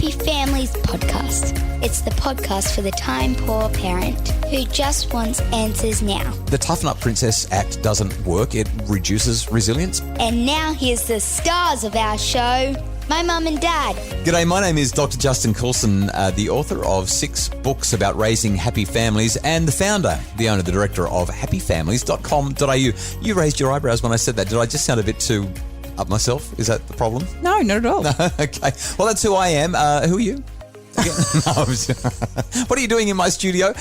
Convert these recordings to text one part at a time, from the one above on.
Happy Families podcast. It's the podcast for the time-poor parent who just wants answers now. The Toughen Up Princess Act doesn't work. It reduces resilience. And now here's the stars of our show, my mum and dad. G'day, my name is Dr. Justin Coulson, the author of 6 books about raising happy families and the founder, the owner, the director of happyfamilies.com.au. You raised your eyebrows when I said that. Did I just sound a bit too up myself? Is that the problem? No, not at all. No? Okay. Well, that's who I am. Who are you? What are you doing in my studio?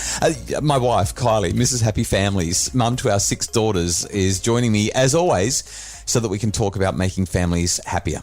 My wife, Kylie, Mrs. Happy Families, mum to our 6 daughters, is joining me as always so that we can talk about making families happier.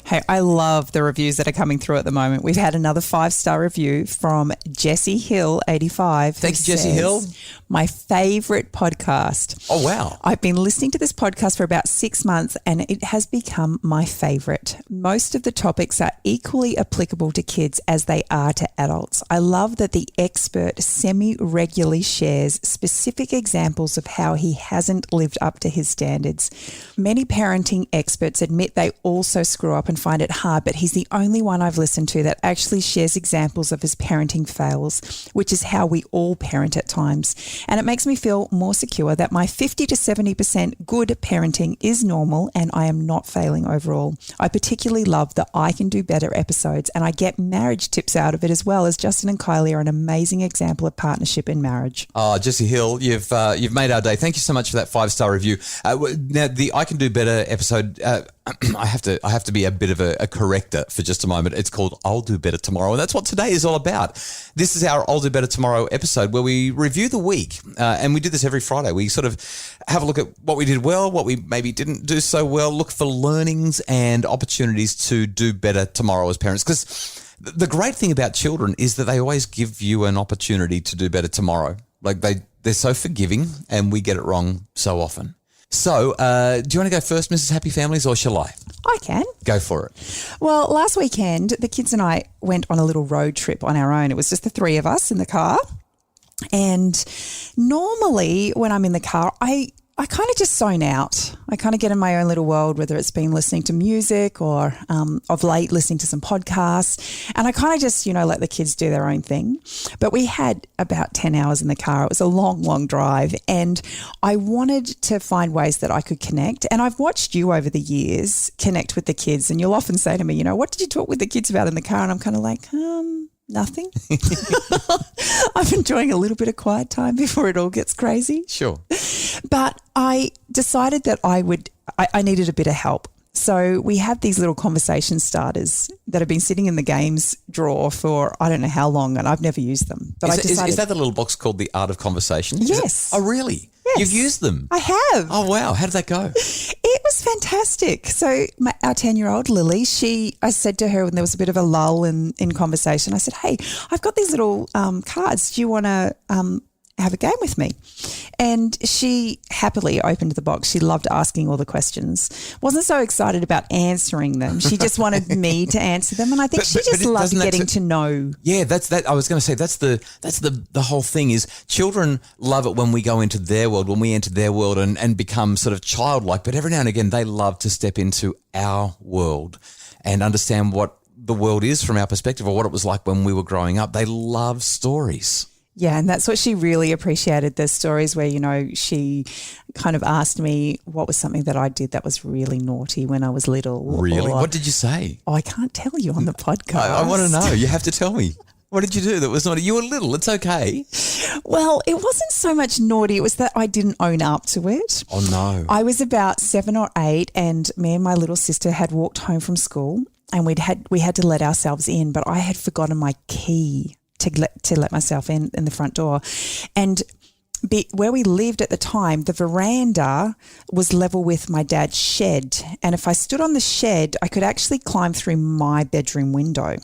Hey, I love the reviews that are coming through at the moment. We've had another 5-star review from Jessie Hill, 85. Thanks, Jessie Hill. My favourite podcast. Oh, wow. I've been listening to this podcast for about 6 months and it has become my favourite. Most of the topics are equally applicable to kids as they are to adults. I love that the expert semi-regularly shares specific examples of how he hasn't lived up to his standards. Many parenting experts admit they also screw up and find it hard, but he's the only one I've listened to that actually shares examples of his parenting fails, which is how we all parent at times. And it makes me feel more secure that my 50 to 70% good parenting is normal and I am not failing overall. I particularly love the I Can Do Better episodes and I get marriage tips out of it as well, as Justin and Kylie are an amazing example of partnership in marriage. Oh, Jessie Hill, you've made our day. Thank you so much for that 5-star review. Now, the I Can Do Better episode, I have to be a bit of a corrector for just a moment. It's called I'll Do Better Tomorrow, and that's what today is all about. This is our I'll Do Better Tomorrow episode where we review the week, and we do this every Friday. We sort of have a look at what we did well, what we maybe didn't do so well, look for learnings and opportunities to do better tomorrow as parents, because the great thing about children is that they always give you an opportunity to do better tomorrow. Like they're so forgiving, and we get it wrong so often. So, do you want to go first, Mrs. Happy Families, or shall I? I can. Go for it. Well, last weekend, the kids and I went on a little road trip on our own. It was just the 3 of us in the car. And normally when I'm in the car, I kind of just zone out. I kind of get in my own little world, whether it's been listening to music or of late listening to some podcasts. And I kind of just, let the kids do their own thing. But we had about 10 hours in the car. It was a long, long drive. And I wanted to find ways that I could connect. And I've watched you over the years connect with the kids. And you'll often say to me, what did you talk with the kids about in the car? And I'm kind of like, nothing. I'm enjoying a little bit of quiet time before it all gets crazy. Sure. But I decided that I needed a bit of help. So we have these little conversation starters that have been sitting in the games drawer for I don't know how long, and I've never used them. But is that the little box called The Art of Conversation? Yes. Oh, really? Yes. You've used them? I have. Oh, wow. How did that go? It was fantastic. So our 10-year-old Lily, I said to her when there was a bit of a lull in conversation, I said, hey, I've got these little cards. Do you want to have a game with me? And she happily opened the box. She loved asking all the questions. Wasn't so excited about answering them. She just wanted me to answer them. And I think she just loved getting to know. Yeah, that's that. I was going to say that's the whole thing is children love it when we go into their world, when we enter their world and become sort of childlike. But every now and again, they love to step into our world and understand what the world is from our perspective or what it was like when we were growing up. They love stories. Yeah, and that's what she really appreciated, the stories where, she kind of asked me what was something that I did that was really naughty when I was little. Really? What did you say? Oh, I can't tell you on the podcast. I want to know. You have to tell me. What did you do that was naughty? You were little. It's okay. Well, it wasn't so much naughty. It was that I didn't own up to it. Oh, no. I was about 7 or 8 and me and my little sister had walked home from school and we had to let ourselves in, but I had forgotten my key to let myself in the front door. And where we lived at the time, the veranda was level with my dad's shed. And if I stood on the shed, I could actually climb through my bedroom window.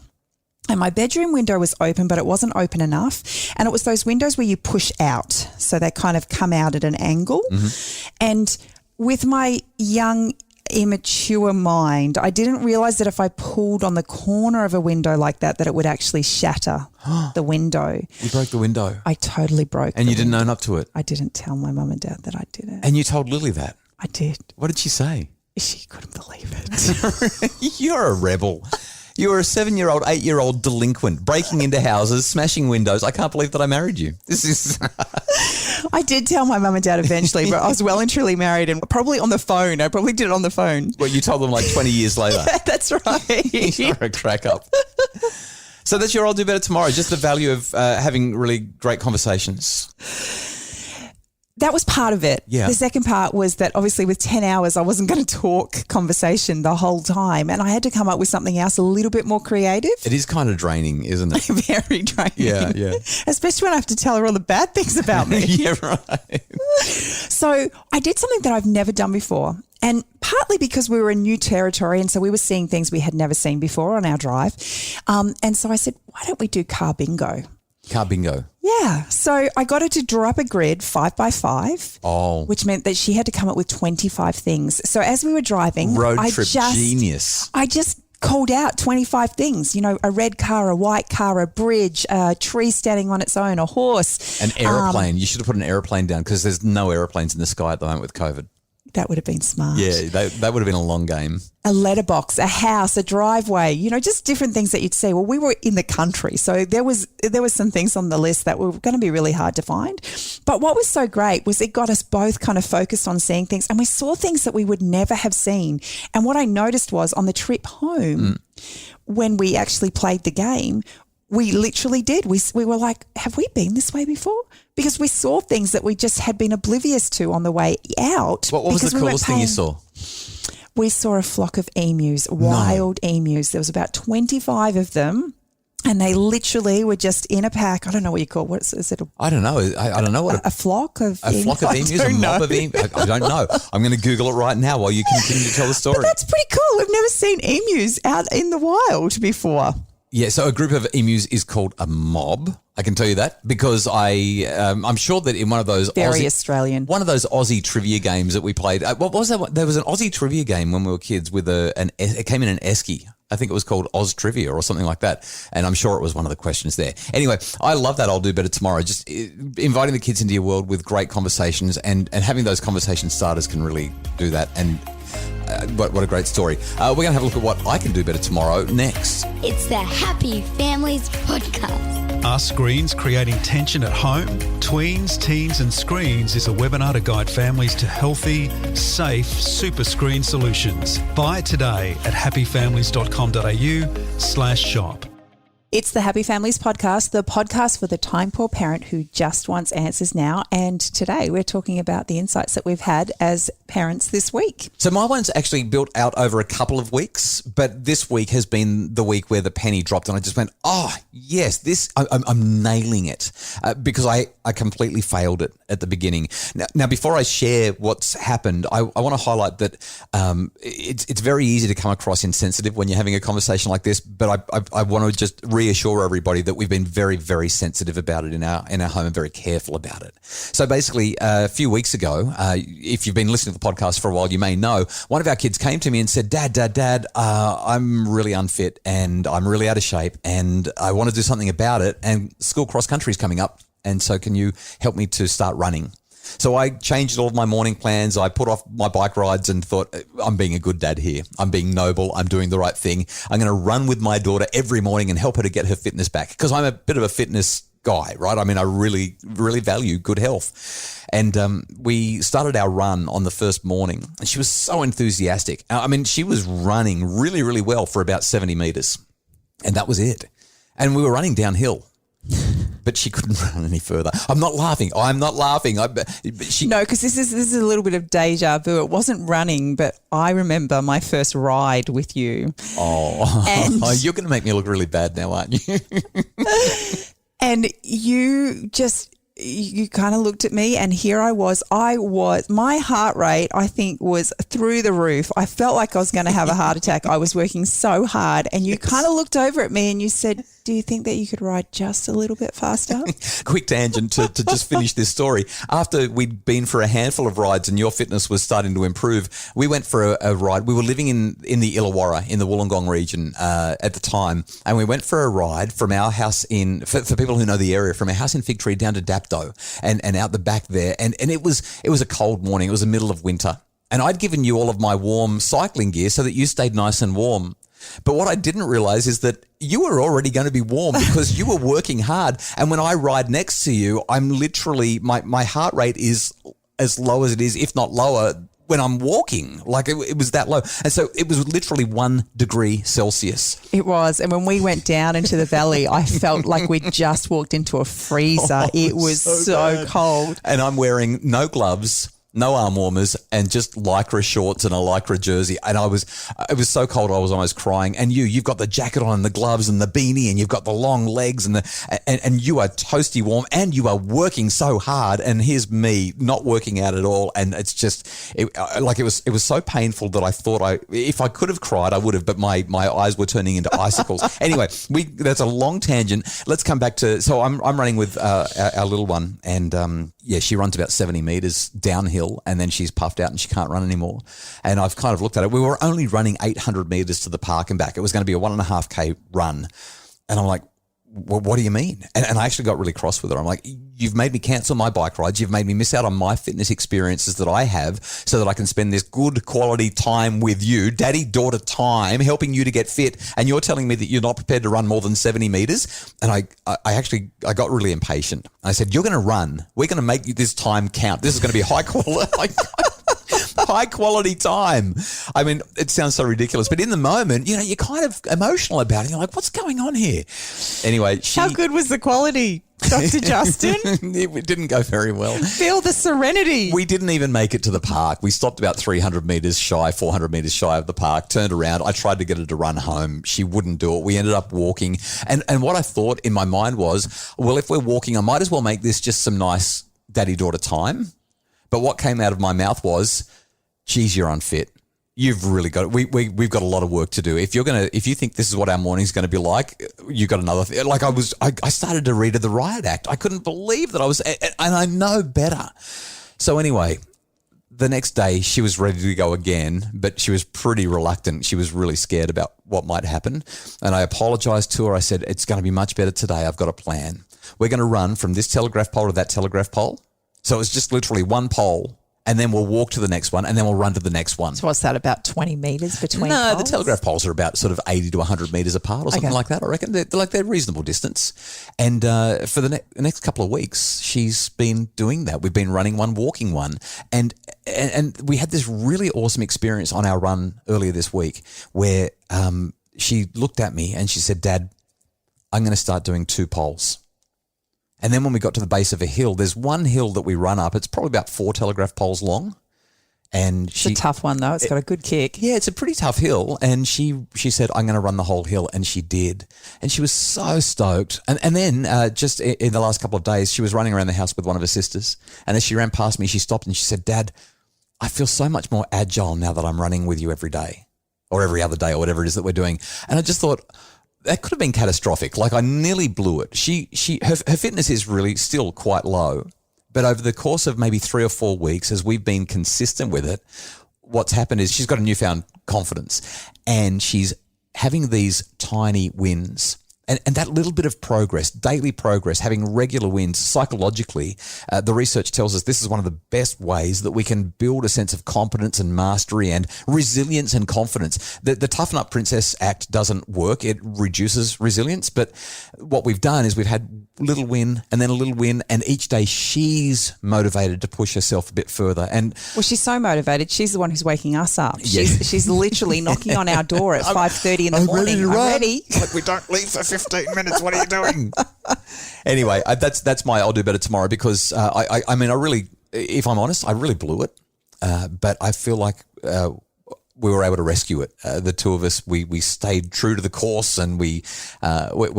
And my bedroom window was open, but it wasn't open enough. And it was those windows where you push out. So they kind of come out at an angle. Mm-hmm. And with my young immature mind, I didn't realize that if I pulled on the corner of a window like that it would actually shatter the window. You broke the window. I totally broke And you didn't own up to it? I didn't tell my mum and dad that I did it. And you told Lily that? I did. What did she say? She couldn't believe it. You're a rebel. You were a 7-year-old, 8-year-old delinquent, breaking into houses, smashing windows. I can't believe that I married you. This is... I did tell my mum and dad eventually, but I was well and truly married and probably on the phone. I probably did it on the phone. Well, you told them like 20 years later. That's right. You're a crack up. So that's your I'll Do Better Tomorrow, just the value of having really great conversations. That was part of it. Yeah. The second part was that obviously with 10 hours, I wasn't going to talk conversation the whole time. And I had to come up with something else a little bit more creative. It is kind of draining, isn't it? Very draining. Yeah. Especially when I have to tell her all the bad things about me. Yeah, right. So I did something that I've never done before. And partly because we were in new territory and so we were seeing things we had never seen before on our drive. And so I said, why don't we do car bingo? Car bingo. Yeah. So I got her to draw up a grid 5 by 5. Oh. Which meant that she had to come up with 25 things. So as we were driving, Road trip genius. I just called out 25 things, a red car, a white car, a bridge, a tree standing on its own, a horse. An aeroplane. You should have put an aeroplane down because there's no aeroplanes in the sky at the moment with COVID. That would have been smart. Yeah, that would have been a long game. A letterbox, a house, a driveway, just different things that you'd see. Well, we were in the country, so there was some things on the list that were going to be really hard to find. But what was so great was it got us both kind of focused on seeing things, and we saw things that we would never have seen. And what I noticed was on the trip home, when we actually played the game, we literally did. We were like, have we been this way before? Because we saw things that we just had been oblivious to on the way out. What was the coolest thing you saw? We saw a flock of emus, wild emus. There was about 25 of them. And they literally were just in a pack. I don't know what you call it. What is it? I don't know. I don't know what a flock of emus. A flock of emus, a mob of emus. I don't know. I'm going to Google it right now while you continue to tell the story. But that's pretty cool. We've never seen emus out in the wild before. Yeah, so a group of emus is called a mob. I can tell you that because I'm sure that in one of those Australian, one of those Aussie trivia games that we played. What was that? There was an Aussie trivia game when we were kids with it came in an esky. I think it was called Oz Trivia or something like that. And I'm sure it was one of the questions there. Anyway, I love that I'll Do Better Tomorrow. Just inviting the kids into your world with great conversations and having those conversation starters can really do that. And what a great story. We're going to have a look at what I can do better tomorrow next. It's the Happy Families Podcast. Are screens creating tension at home? Tweens, Teens and Screens is a webinar to guide families to healthy, safe super screen solutions. Buy it today at happyfamilies.com.au/shop. It's the Happy Families Podcast, the podcast for the time-poor parent who just wants answers now. And today we're talking about the insights that we've had as parents this week. So my one's actually built out over a couple of weeks, but this week has been the week where the penny dropped and I just went, oh, yes, I'm nailing it because I completely failed it at the beginning. Now before I share what's happened, I want to highlight that it's very easy to come across insensitive when you're having a conversation like this, but I want to just reassure everybody that we've been very, very sensitive about it in our home and very careful about it. So basically, a few weeks ago, if you've been listening to the podcast for a while, you may know, one of our kids came to me and said, Dad, I'm really unfit and I'm really out of shape and I want to do something about it. And school cross country is coming up. And so can you help me to start running? So I changed all of my morning plans. I put off my bike rides and thought, I'm being a good dad here. I'm being noble. I'm doing the right thing. I'm going to run with my daughter every morning and help her to get her fitness back because I'm a bit of a fitness guy, right? I mean, I really, really value good health. And we started our run on the first morning and she was so enthusiastic. I mean, she was running really, really well for about 70 meters and that was it. And we were running downhill. But she couldn't run any further. I'm not laughing. No, because this is a little bit of deja vu. It wasn't running, but I remember my first ride with you. Oh, and you're going to make me look really bad now, aren't you? And you kind of looked at me and here I was, my heart rate, I think, was through the roof. I felt like I was going to have a heart attack. I was working so hard and you kind of looked over at me and you said, do you think that you could ride just a little bit faster? Quick tangent to just finish this story. After we'd been for a handful of rides and your fitness was starting to improve, we went for a ride. We were living in the Illawarra in the Wollongong region at the time, and we went for a ride from our house for people who know the area, from our house in Fig Tree down to Dapto and out the back there. And it was a cold morning. It was the middle of winter. And I'd given you all of my warm cycling gear so that you stayed nice and warm. But what I didn't realize is that you were already going to be warm because you were working hard. And when I ride next to you, I'm literally, my heart rate is as low as it is, if not lower, when I'm walking. Like it was that low. And so it was literally 1 degree Celsius. It was. And when we went down into the valley, I felt like we'd just walked into a freezer. It was so cold. And I'm wearing no gloves, no arm warmers, and just Lycra shorts and a Lycra jersey. And it was so cold I was almost crying. And you've got the jacket on and the gloves and the beanie, and you've got the long legs and you are toasty warm and you are working so hard. And here's me not working out at all. And it's just it was so painful that I thought if I could have cried, I would have, but my eyes were turning into icicles. Anyway, that's a long tangent. Let's come back to, so I'm running with our little one, and she runs about 70 meters downhill, and then she's puffed out and she can't run anymore. And I've kind of looked at it. We were only running 800 meters to the park and back. It was going to be a 1.5K run. And I'm like, what do you mean? And I actually got really cross with her. I'm like, you've made me cancel my bike rides. You've made me miss out on my fitness experiences that I have so that I can spend this good quality time with you, daddy-daughter time, helping you to get fit. And you're telling me that you're not prepared to run more than 70 meters. And I got really impatient. I said, you're going to run. We're going to make this time count. This is going to be high quality time. I mean, it sounds so ridiculous, but in the moment, you're kind of emotional about it. You're like, what's going on here? Anyway, how good was the quality, Dr. Justin? It didn't go very well. Feel the serenity. We didn't even make it to the park. We stopped about 300 meters shy, 400 meters shy of the park, turned around. I tried to get her to run home. She wouldn't do it. We ended up walking. And what I thought in my mind was, well, if we're walking, I might as well make this just some nice daddy-daughter time. But what came out of my mouth was, geez, you're unfit. You've really got it. We've got a lot of work to do. If you think this is what our morning's going to be like, you got another thing. Like I started to read the riot act. I couldn't believe that and I know better. So anyway, the next day she was ready to go again, but she was pretty reluctant. She was really scared about what might happen. And I apologized to her. I said, it's going to be much better today. I've got a plan. We're going to run from this telegraph pole to that telegraph pole. So it's just literally one pole. And then we'll walk to the next one, and then we'll run to the next one. So what's that, about 20 metres between No, poles? the telegraph poles are about sort of 80 to 100 metres apart or something like that, I reckon. They're reasonable distance. And for the next couple of weeks, she's been doing that. We've been running one, walking one. And we had this really awesome experience on our run earlier this week where she looked at me and she said, Dad, I'm going to start doing 2 poles. And then when we got to the base of a hill, there's one hill that we run up. It's probably about 4 telegraph poles long. And it's a tough one, though. It's got a good kick. Yeah, it's a pretty tough hill. And she said, I'm going to run the whole hill. And she did. And she was so stoked. And then just in the last couple of days, she was running around the house with one of her sisters. And as she ran past me, she stopped and she said, Dad, I feel so much more agile now that I'm running with you every day or every other day or whatever it is that we're doing. And I just thought, that could have been catastrophic. Like I nearly blew it. Her fitness is really still quite low, but over the course of maybe 3 or 4 weeks, as we've been consistent with it, what's happened is she's got a newfound confidence and she's having these tiny wins. And that little bit of progress, daily progress, having regular wins psychologically, the research tells us this is one of the best ways that we can build a sense of competence and mastery and resilience and confidence. The Toughen Up Princess Act doesn't work. It reduces resilience. But what we've done is we've had little win and then a little win. And each day she's motivated to push herself a bit further. And well, she's so motivated. She's the one who's waking us up. Yeah. She's literally knocking on our door at 5:30 in the morning. I'm ready. Like, we don't leave for 15 minutes. What are you doing? Anyway, that's my I'll do better tomorrow because I mean, I really, if I'm honest, I really blew it. But I feel like we were able to rescue it. The two of us, we stayed true to the course and we're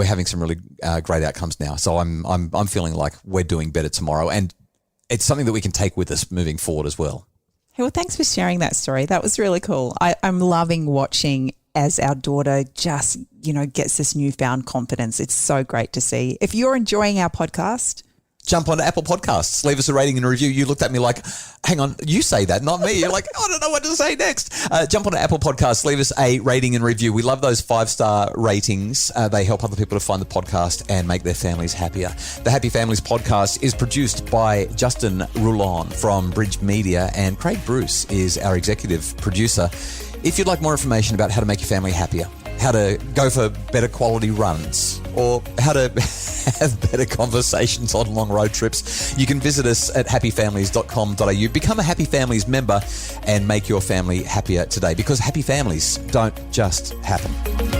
having some really great outcomes now. So I'm feeling like we're doing better tomorrow. And it's something that we can take with us moving forward as well. Hey, well, thanks for sharing that story. That was really cool. I'm loving watching as our daughter just, gets this newfound confidence. It's so great to see. If you're enjoying our podcast, jump on Apple Podcasts, leave us a rating and a review. You looked at me like, hang on, you say that, not me. You're like, I don't know what to say next. Jump on Apple Podcasts, leave us a rating and review. We love those 5-star ratings. They help other people to find the podcast and make their families happier. The Happy Families podcast is produced by Justin Roulon from Bridge Media, and Craig Bruce is our executive producer. If you'd like more information about how to make your family happier, how to go for better quality runs, or how to have better conversations on long road trips, you can visit us at happyfamilies.com.au. Become a Happy Families member and make your family happier today, because happy families don't just happen.